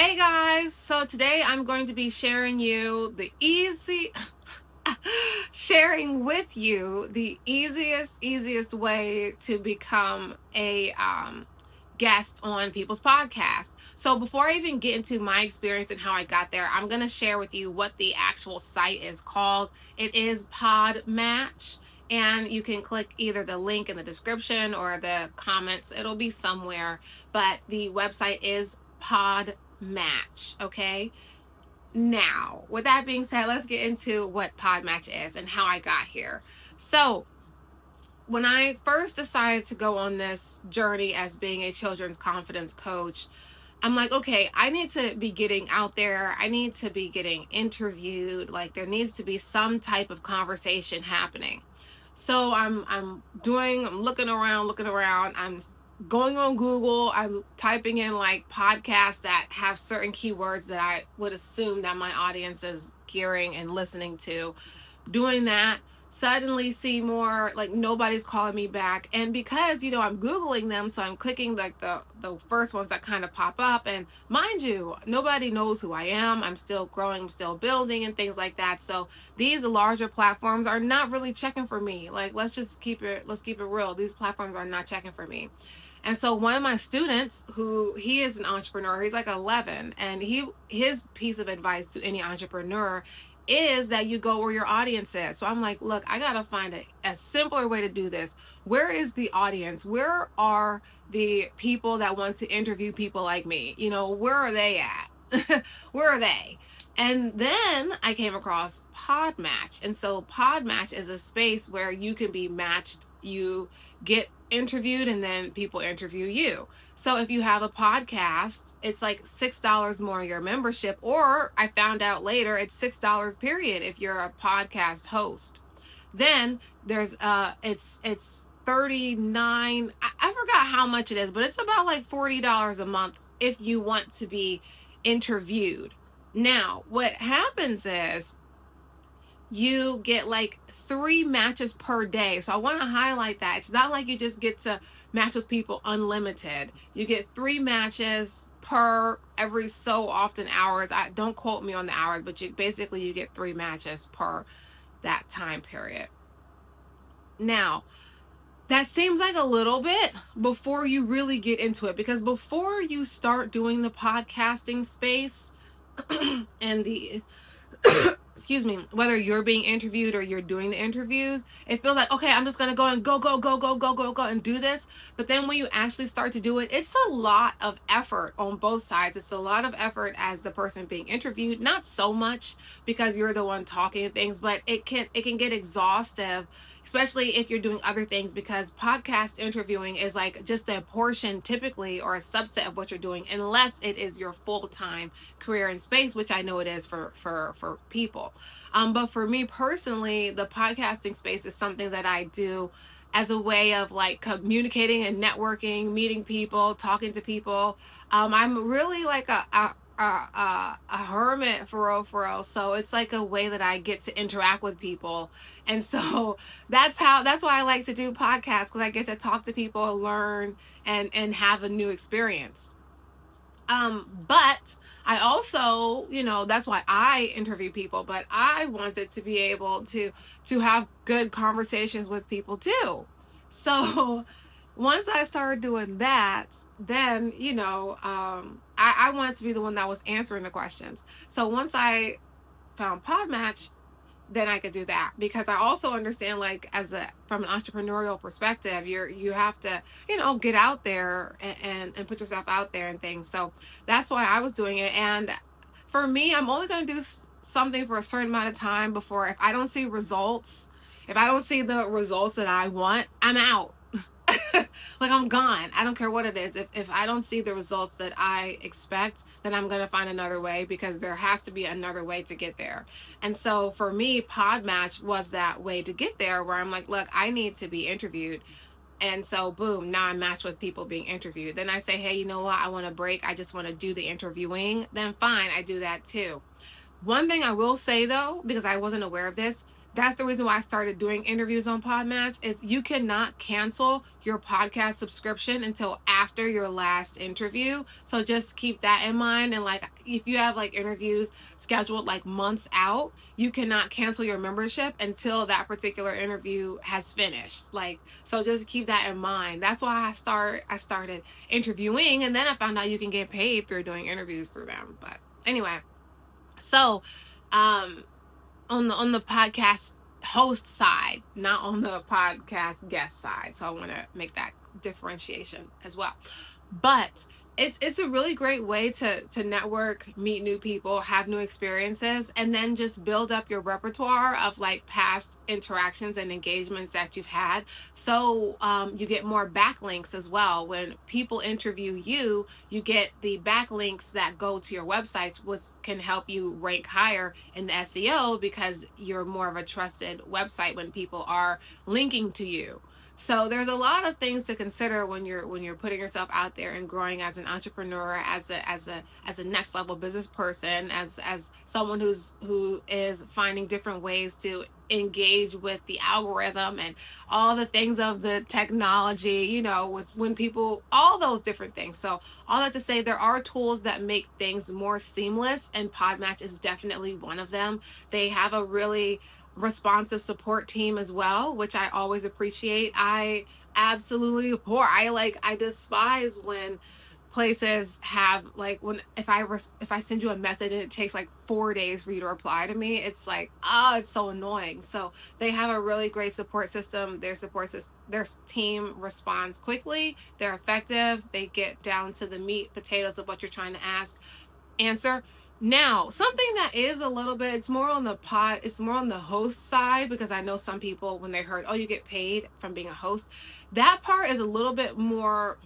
Hey guys, so today I'm going to be sharing with you the easiest way to become a guest on people's podcast. So before I even get into my experience and how I got there, I'm going to share with you what the actual site is called. It is Podmatch, and you can click either the link in the description or the comments. It'll be somewhere, but the website is Podmatch, okay? Now, with that being said, let's get into what Podmatch is and how I got here. So, when I first decided to go on this journey as being a children's confidence coach, I'm like, okay, I need to be getting out there. I need to be getting interviewed. Like, there needs to be some type of conversation happening. So I'm looking around. I'm going on Google. I'm typing in like podcasts that have certain keywords that I would assume that my audience is gearing and listening to. Doing that, suddenly see more, like nobody's calling me back. And because I'm Googling them, so I'm clicking like the first ones that kind of pop up. And mind you, nobody knows who I am. I'm still growing, I'm still building and things like that. So these larger platforms are not really checking for me. Like, let's keep it real. These platforms are not checking for me. And so one of my students, who he is an entrepreneur, he's like 11, and his piece of advice to any entrepreneur is that you go where your audience is. So I'm like, look, I gotta find a simpler way to do this. Where is the audience? Where are the people that want to interview people like me? Where are they at? Where are they? And then I came across Podmatch. And so Podmatch is a space where you can be matched. You get interviewed and then people interview you. So if you have a podcast, it's like $6 more your membership, or I found out later it's $6 period if you're a podcast host. Then there's it's 39, I forgot how much it is, but it's about like $40 a month if you want to be interviewed. Now, what happens is you get like 3 matches per day. So I want to highlight that. It's not like you just get to match with people unlimited. You get 3 matches per every so often hours. Don't quote me on the hours, but you get 3 matches per that time period. Now, that seems like a little bit before you really get into it, because before you start doing the podcasting space and the excuse me, whether you're being interviewed or you're doing the interviews, it feels like, okay, I'm just going to go and go and do this. But then when you actually start to do it, it's a lot of effort on both sides. It's a lot of effort as the person being interviewed, not so much because you're the one talking and things, but it can get exhaustive, especially if you're doing other things, because podcast interviewing is like just a portion typically, or a subset of what you're doing, unless it is your full-time career in space, which I know it is for people. But for me personally, the podcasting space is something that I do as a way of like communicating and networking, meeting people, talking to people. I'm really like a hermit for real. So it's like a way that I get to interact with people. And so that's why I like to do podcasts, because I get to talk to people, learn, and have a new experience. But I also, that's why I interview people, but I wanted to be able to have good conversations with people too. So once I started doing that, then, I wanted to be the one that was answering the questions. So once I found Podmatch, then I could do that, because I also understand, like, from an entrepreneurial perspective, you have to, get out there and put yourself out there and things. So that's why I was doing it. And for me, I'm only going to do something for a certain amount of time before, if I don't see results, if I don't see the results that I want, I'm out. Like, I'm gone. I don't care what it is. If I don't see the results that I expect, then I'm going to find another way, because there has to be another way to get there. And so for me, Podmatch was that way to get there, where I'm like, look, I need to be interviewed. And so boom, now I'm matched with people being interviewed. Then I say, hey, you know what? I want a break. I just want to do the interviewing. Then fine, I do that too. One thing I will say though, because I wasn't aware of this, that's the reason why I started doing interviews on Podmatch, is you cannot cancel your podcast subscription until after your last interview. So just keep that in mind. And like, if you have like interviews scheduled like months out, you cannot cancel your membership until that particular interview has finished. Like, so just keep that in mind. That's why I started interviewing, and then I found out you can get paid through doing interviews through them. But anyway, so on the podcast host side, not on the podcast guest side. So I want to make that differentiation as well. But it's a really great way to network, meet new people, have new experiences, and then just build up your repertoire of like past interactions and engagements that you've had. So you get more backlinks as well. When people interview you, you get the backlinks that go to your website, which can help you rank higher in the SEO because you're more of a trusted website when people are linking to you. So there's a lot of things to consider when you're putting yourself out there and growing as an entrepreneur, as a next level business person, as someone who is finding different ways to engage with the algorithm and all the things of the technology, you know, with when people, all those different things. So all that to say, there are tools that make things more seamless, and Podmatch is definitely one of them. They have a really responsive support team as well, which I always appreciate. I absolutely abhor. I despise when places have like, when if I send you a message and it takes like 4 days for you to reply to me, it's like, it's so annoying. So they have a really great support system. Their team responds quickly. They're effective. They get down to the meat potatoes of what you're trying to answer. Now, something that is a little bit, it's more on the host side, because I know some people, when they heard, oh, you get paid from being a host, that part is a little bit more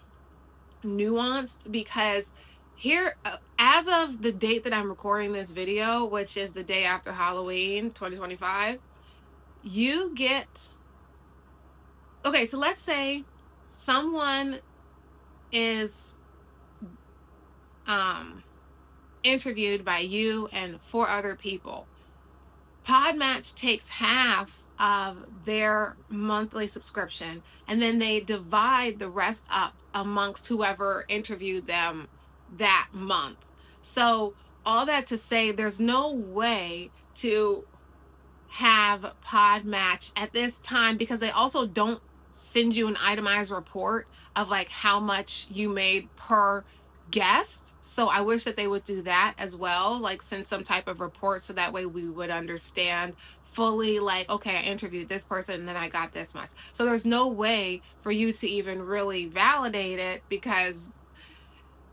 nuanced, because here, as of the date that I'm recording this video, which is the day after Halloween 2025, you get, okay, so let's say someone is interviewed by you and 4 other people. Podmatch takes half of their monthly subscription, and then they divide the rest up amongst whoever interviewed them that month. So all that to say, there's no way to have Podmatch at this time, because they also don't send you an itemized report of like how much you made per guest. So I wish that they would do that as well, like send some type of report, so that way we would understand fully, like, okay, I interviewed this person and then I got this much. So there's no way for you to even really validate it, because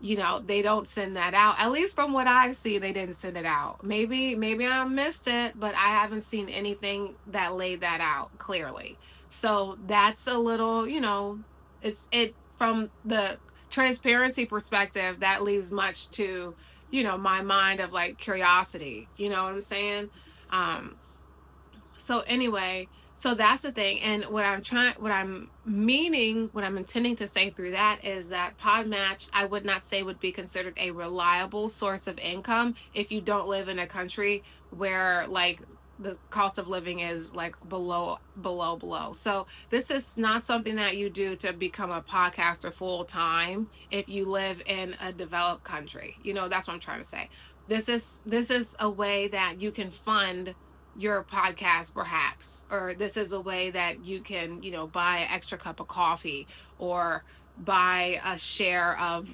you know, they don't send that out. At least from what I see, they didn't send it out. Maybe I missed it, but I haven't seen anything that laid that out clearly. So that's a little, you know, it from the transparency perspective, that leaves much to, you know, my mind of like curiosity. You know what I'm saying? So anyway, so that's the thing. And what I'm intending to say through that is that Podmatch, I would not say would be considered a reliable source of income if you don't live in a country where like the cost of living is like below. So this is not something that you do to become a podcaster full time if you live in a developed country. You know, that's what I'm trying to say. This is a way that you can fund your podcast, perhaps, or this is a way that you can, you know, buy an extra cup of coffee or buy a share of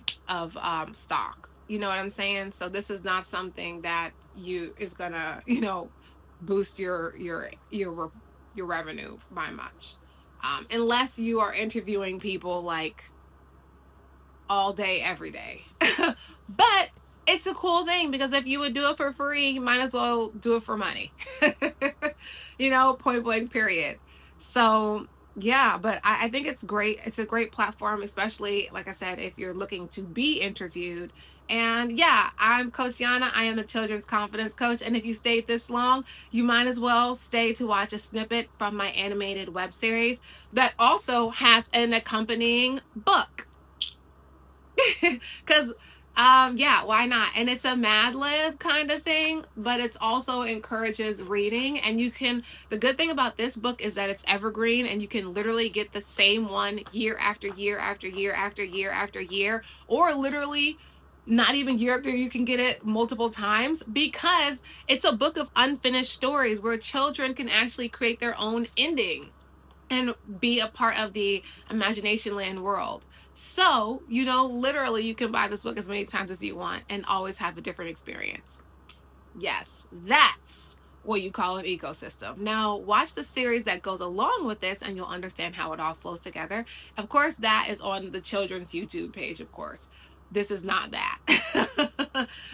stock. You know what I'm saying? So this is not something that is gonna, you know, boost your revenue by much, unless you are interviewing people like all day, every day. But it's a cool thing, because if you would do it for free, you might as well do it for money. You know, point blank, period. So yeah, but I think it's great. It's a great platform, especially, like I said, if you're looking to be interviewed. And yeah, I'm Coach Yana. I am a children's confidence coach. And if you stayed this long, you might as well stay to watch a snippet from my animated web series that also has an accompanying book. Because Yeah, why not? And it's a Mad Lib kind of thing, but it's also encourages reading. And the good thing about this book is that it's evergreen and you can literally get the same one year after year after year after year after year, or literally not even year after year, you can get it multiple times because it's a book of unfinished stories where children can actually create their own ending and be a part of the imagination land world. So, literally you can buy this book as many times as you want and always have a different experience. Yes, that's what you call an ecosystem. Now, watch the series that goes along with this and you'll understand how it all flows together. Of course, that is on the children's YouTube page, of course. This is not that.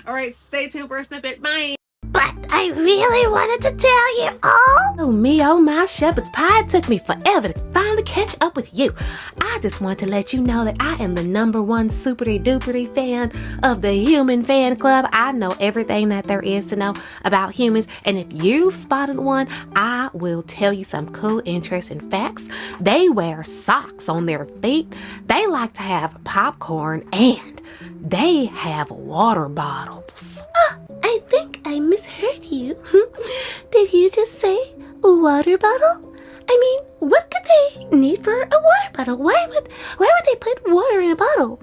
All right, stay tuned for a snippet. Bye. But I really wanted to tell you all. Oh me, oh my shepherd's pie. It took me forever to finally catch up with you. I just want to let you know that I am the #1 superty-duperty fan of the human fan club. I know everything that there is to know about humans. And if you've spotted one, I will tell you some cool, interesting facts. They wear socks on their feet. They like to have popcorn and they have water bottles. I think I misheard you. Did you just say water bottle? I mean, what could they need for a water bottle? Why would they put water in a bottle?